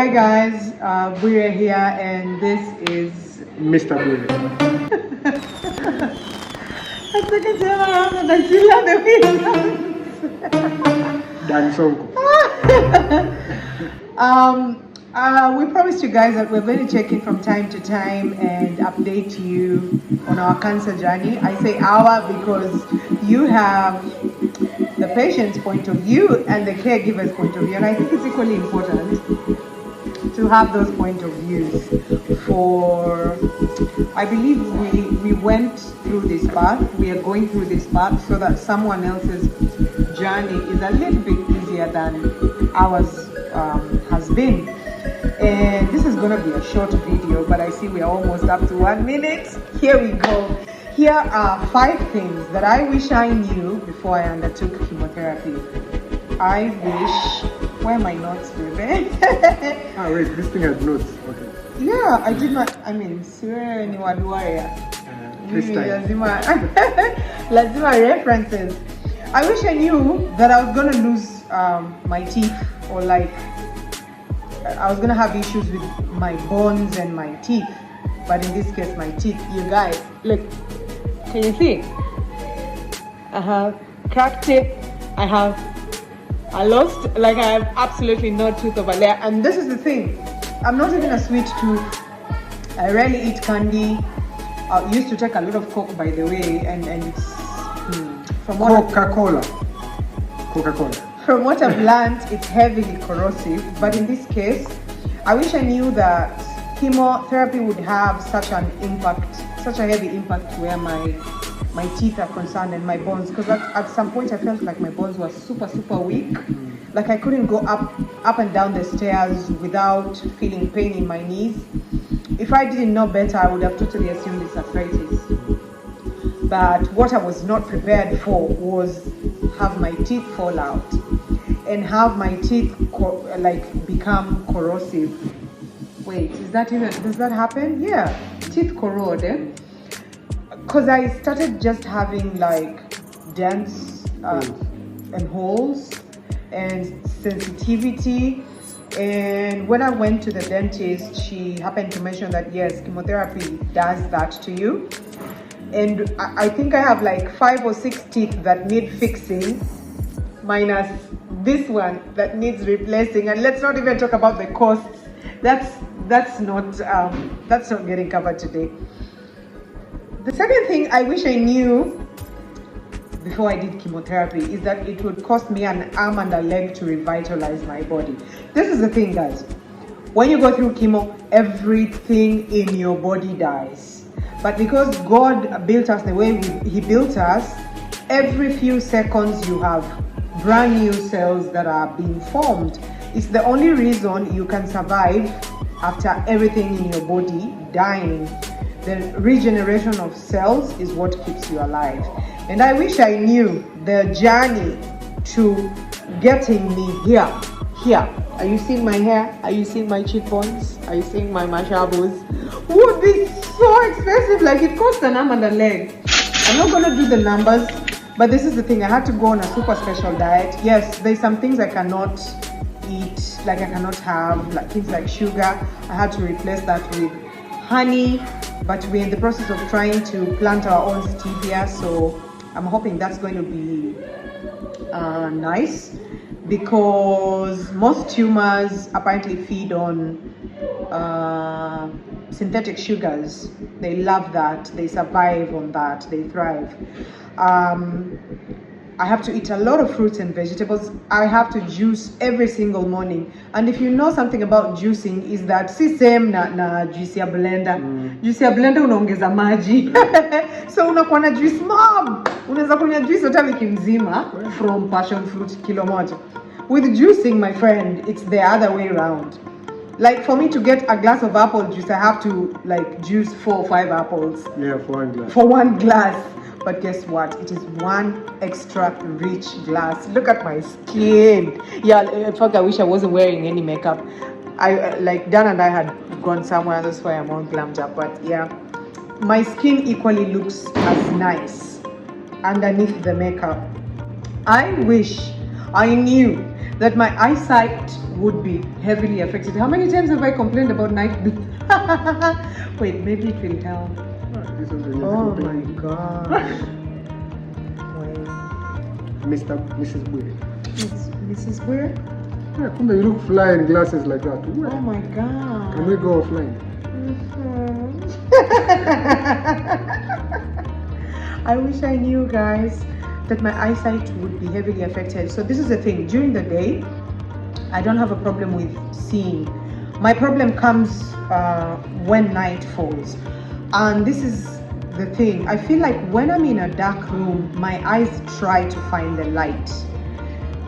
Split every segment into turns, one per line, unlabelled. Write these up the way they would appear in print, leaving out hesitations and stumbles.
Hi guys, we're here and this is
Mr. Bure. Dan Sonko.
We promised you guys that we're going to check in from time to time and update you on our cancer journey. I say our because you have the patient's point of view and the caregiver's point of view, and I think it's equally important to have those point of views. For I believe we went through this path, we are going through this path so that someone else's journey is a little bit easier than ours has been. And this is going to be a short video, but I see we are almost up to 1 minute. Here we go. Here are 5 things that I wish I knew before I undertook chemotherapy. I wish. Where are my notes, baby?
Wait, this thing has notes. Okay.
Yeah, I did not. I mean, swear ni waduaya.
This time.
Lazima references. I wish I knew that I was gonna lose my teeth, or like I was gonna have issues with my bones and my teeth. But in this case, my teeth. You guys, look. Can you see? I have cracked teeth. I lost, like I have absolutely no tooth over there. And this is the thing, I'm not even a sweet tooth. I rarely eat candy. I used to take a lot of Coke, by the way, and it's from what
Coca-Cola.
From what I've learned, it's heavily corrosive. But in this case, I wish I knew that chemotherapy would have such a heavy impact where my teeth are concerned and my bones, because at some point I felt like my bones were super weak. Like I couldn't go up and down the stairs without feeling pain in my knees. If I didn't know better, I would have totally assumed it's arthritis. But what I was not prepared for was have my teeth fall out and have my teeth become corrosive. Wait, does that happen? Yeah, teeth corrode. Because I started just having like dents and holes and sensitivity. And when I went to the dentist, she happened to mention that yes, chemotherapy does that to you. And I think I have like 5 or 6 teeth that need fixing, minus this one that needs replacing. And let's not even talk about the costs. That's not getting covered today. The second thing I wish I knew before I did chemotherapy is that it would cost me an arm and a leg to revitalize my body. This is the thing, guys. When you go through chemo, everything in your body dies. But because God built us the way He built us, every few seconds you have brand new cells that are being formed. It's the only reason you can survive after everything in your body dying. The regeneration of cells is what keeps you alive. And I wish I knew the journey to getting me here. Are you seeing my hair? Are you seeing my cheekbones? Are you seeing my mashabos? Would be so expensive. Like it costs an arm and a leg. I'm not gonna do the numbers, but this is the thing. I had to go on a super special diet. Yes, there's some things I cannot eat, like I cannot have, like things like sugar. I had to replace that with honey. But we're in the process of trying to plant our own stevia, so I'm hoping that's going to be nice, because most tumors apparently feed on synthetic sugars. They love that, they survive on that, they thrive. I have to eat a lot of fruits and vegetables. I have to juice every single morning. And if you know something about juicing, is that si same na juice ya blender. Juice ya blender unaongeza maji. So unakuwa na juice mob. Unaweza kunywa juice hata wiki mzima from passion fruit kilo moja. With juicing, my friend, it's the other way around. Like for me to get a glass of apple juice, I have to like juice 4 or 5 apples.
Yeah, for 1 glass.
For 1 glass. But guess what? It is 1 extra rich glass. Look at my skin. Yeah, in fact, I wish I wasn't wearing any makeup. Like Dan and I had gone somewhere, that's why I'm all glammed up. But yeah, my skin equally looks as nice underneath the makeup. I wish I knew that my eyesight would be heavily affected. How many times have I complained about night blue? Wait, maybe it will help. Oh my gosh. Wait.
Mrs. Bure.
Mrs. Bure?
Yeah, kumbe you look fly in glasses like that.
Oh my god.
Can we go offline?
I wish I knew, guys, that my eyesight would be heavily affected. So this is the thing, during the day I don't have a problem with seeing. My problem comes when night falls, and this is the thing. I feel like when I'm in a dark room, my eyes try to find the light.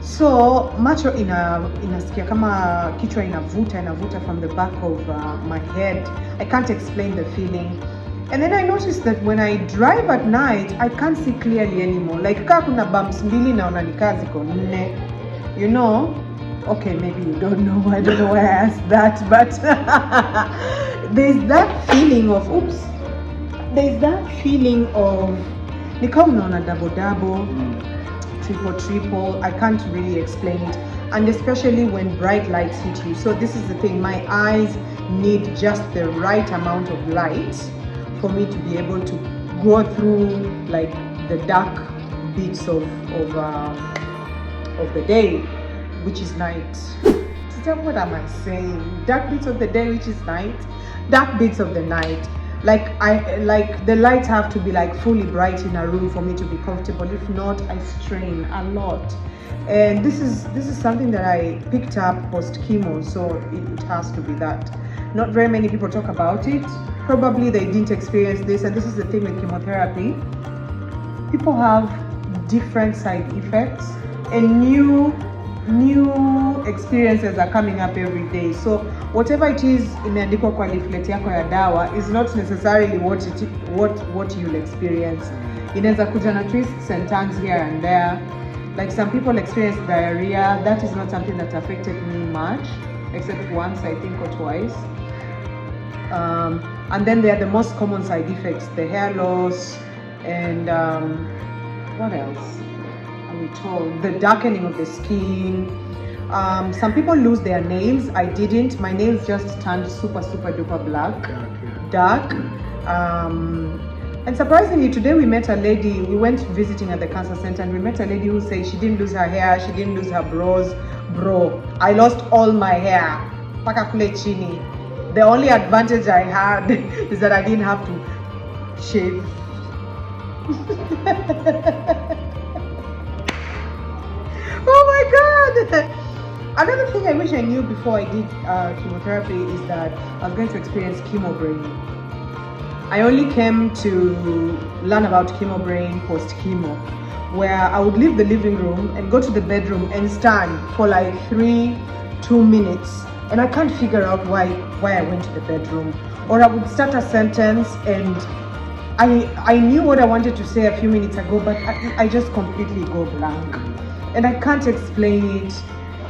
So macho inasikia kama kichwa inavuta from the back of my head. I can't explain the feeling. And then I noticed that when I drive at night, I can't see clearly anymore. Like kaa kuna bumps mbili naona ni kazi ko nne. You know? Okay, maybe you don't know. I don't know why I asked that, but there's that feeling of ni kama unaona double, triple. I can't really explain it, and especially when bright lights hit you. So this is the thing, my eyes need just the right amount of light for me to be able to go through like the dark bits of the day, which is night. What am I saying? Dark bits of the day, which is night. Dark bits of the night. Like the lights have to be like fully bright in a room for me to be comfortable. If not, I strain a lot. And this is something that I picked up post chemo, so it has to be that. Not very many people talk about it. Probably they didn't experience this, and this is the thing with chemotherapy. People have different side effects, and new experiences are coming up every day. So whatever it is imeandikwa kwa leaflet yako ya dawa is not necessarily what you'll experience. Inaweza kuja na twists and turns here and there. Like some people experience diarrhea. That is not something that affected me much, except once, I think, or twice. And then there are the most common side effects, the hair loss, and what else are we told? The darkening of the skin. Some people lose their nails. I didn't. My nails just turned super duper black, dark. And surprisingly, today we met a lady. We went visiting at the cancer center, and we met a lady who said she didn't lose her hair, she didn't lose her brows. Bro, I lost all my hair. Paka kule chini. The only advantage I had is that I didn't have to shave. Oh my God! Another thing I wish I knew before I did chemotherapy is that I was going to experience chemo brain. I only came to learn about chemo brain post chemo, where I would leave the living room and go to the bedroom and stand for like 2 minutes, and I can't figure out why I went to the bedroom. Or I would start a sentence and I knew what I wanted to say a few minutes ago, but I just completely go blank, and I can't explain it.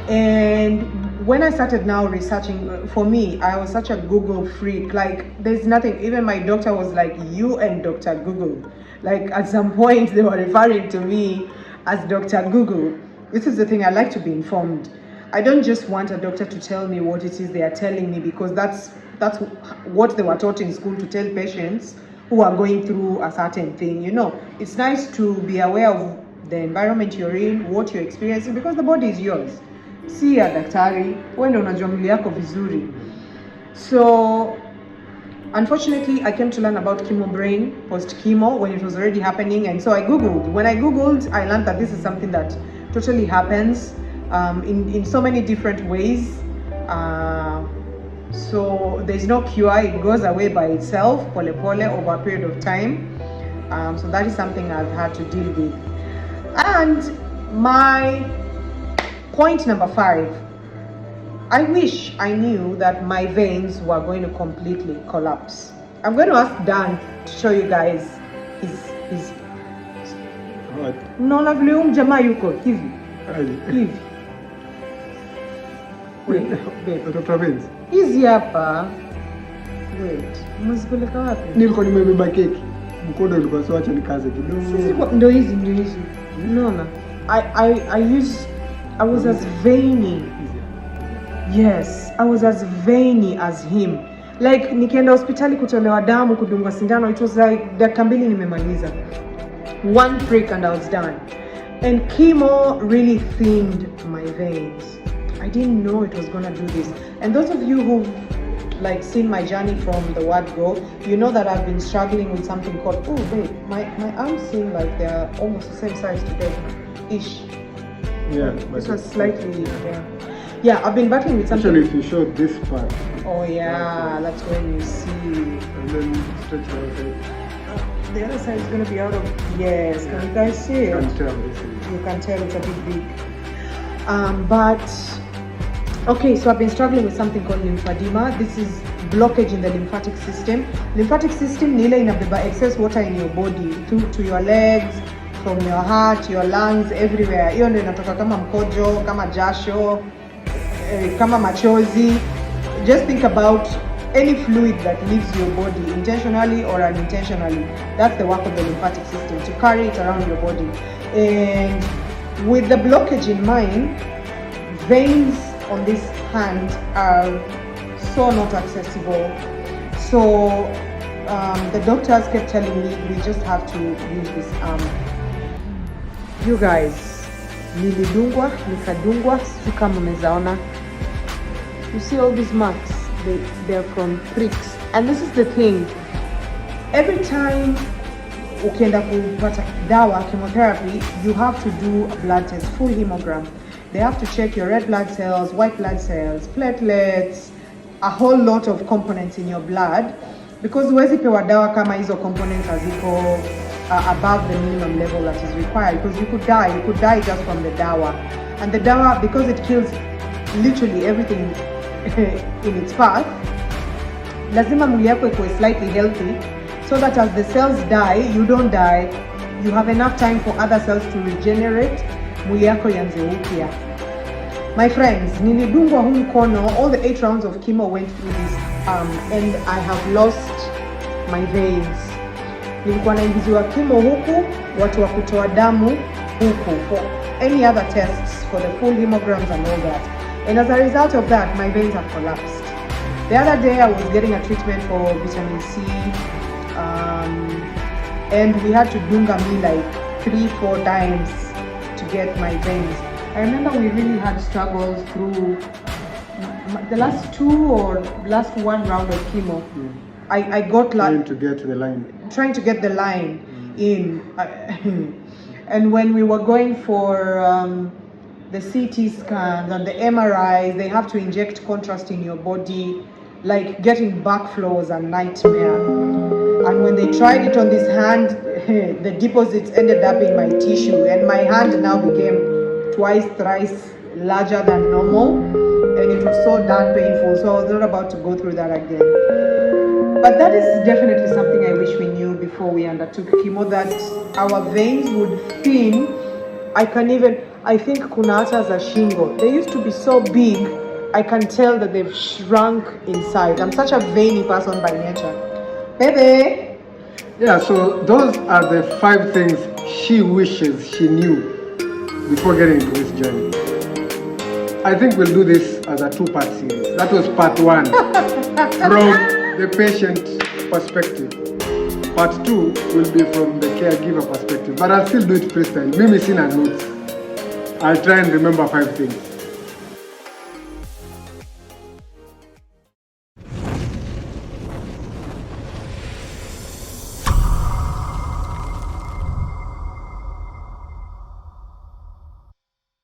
And when I started now researching, for me, I was such a Google freak. Like, there's nothing. Even my doctor was like, you and Dr. Google. Like, at some point they were referring to me as Dr. Google. This is the thing, I like to be informed. I don't just want a doctor to tell me what it is they are telling me, because that's what they were taught in school, to tell patients who are going through a certain thing. You know, it's nice to be aware of the environment you're in, what you're experiencing, because the body is yours. Si ya daktari, wewe ndio unajua mwili yako vizuri. So unfortunately, I came to learn about chemo brain post chemo when it was already happening, and so I googled. When I googled, I learned that this is something that totally happens in so many different ways. So there's no cure, it goes away by itself, pole pole, over a period of time. So that is something I've had to deal with. And my point number 5, I wish I knew that my veins were going to completely collapse. I'm going to ask Dan to show you guys his Naona vile jamaa yuko hivi. Hivi. Wait,
Dr. Vince.
Hizi hapa. Wait, mzipeleka wapi?
Nilikuwa nimebeba keki. Mkono ulikuwa sawa, acha nikaze kidogo.
Sisi ndio hizi. Unaona? I use I was as veiny. Yes, I was as veiny as him. Like nikienda hospitali kutolewa damu, kudungwa sindano, it was like dakika mbili nimemaliza. One prick and I was done. And chemo really thinned my veins. I didn't know it was gonna do this. And those of you who've like seen my journey from the word go, you know that I've been struggling with something called, oh babe, my arms seem like they're almost the same size today, ish.
Yeah,
this was slightly, yeah, I've been battling with something.
Actually, if you show this part.
Oh yeah, that's when you see.
And then stretch the other side.
The other side is going to be out of, yes, can you guys see it?
You can tell.
You can tell it's a bit big. But, okay, so I've been struggling with something called lymphedema. This is blockage in the lymphatic system. Lymphatic system ni ile inabeba excess water in your body, to your legs, from your heart, your lungs, everywhere. Hiyo ndio inatoka kama mkojo, kama jasho, kama machozi. Just think about any fluid that leaves your body, intentionally or unintentionally. That's the work of the lymphatic system, to carry it around your body. And with the blockage in mind, veins on this hand are so not accessible. So the doctors kept telling me we just have to use this arm. You guys, nilidungwa, nikadungwa, sijui kama mmezaona. You see all these marks? They're from pricks. And this is the thing. Every time ukienda kupata dawa, chemotherapy, you have to do a blood test, full hemogram. They have to check your red blood cells, white blood cells, platelets, a whole lot of components in your blood. Because huwezi pewa dawa kama hizo components haziko above the minimum level that is required. Because you could die just from the dawa. And the dawa, because it kills literally everything in its path, lazima mwili yako ikuwe slightly healthy, so that as the cells die, you don't die. You have enough time for other cells to regenerate. Mwili yako ianze upya. My friends, nilidungwa huu mkono. All the 8 rounds of chemo went through this and I have lost my veins. Nilikuwa naingiziwa chemo huku, watu wa kutoa damu huku, for any other tests, for the full hemograms and all that. And as a result of that, my veins have collapsed. The other day I was getting a treatment for vitamin C, and we had to dunga me like 3-4 times to get my veins. I remember we really had struggles through the last 1 round of chemo. I got
trying to get the line
in. And when we were going for the CT scans and the MRIs, they have to inject contrast in your body, like getting backflows and nightmare. And when they tried it on this hand, the deposits ended up in my tissue, and my hand now became twice, thrice larger than normal, and it was so darn painful. So I was not about to go through that again. But that is definitely something I wish we knew before we undertook chemo, that our veins would thin. I think kuna hata za shingo. They used to be so big, I can tell that they've shrunk in size. I'm such a veiny person by nature. Baby!
Yeah, so those are the 5 things she wishes she knew before getting into this journey. I think we'll do this as a 2-part series. That was part 1 from the patient perspective. Part 2 will be from the caregiver perspective. But I'll still do it freestyle. Mimi sina notes. I'll try and remember 5 things.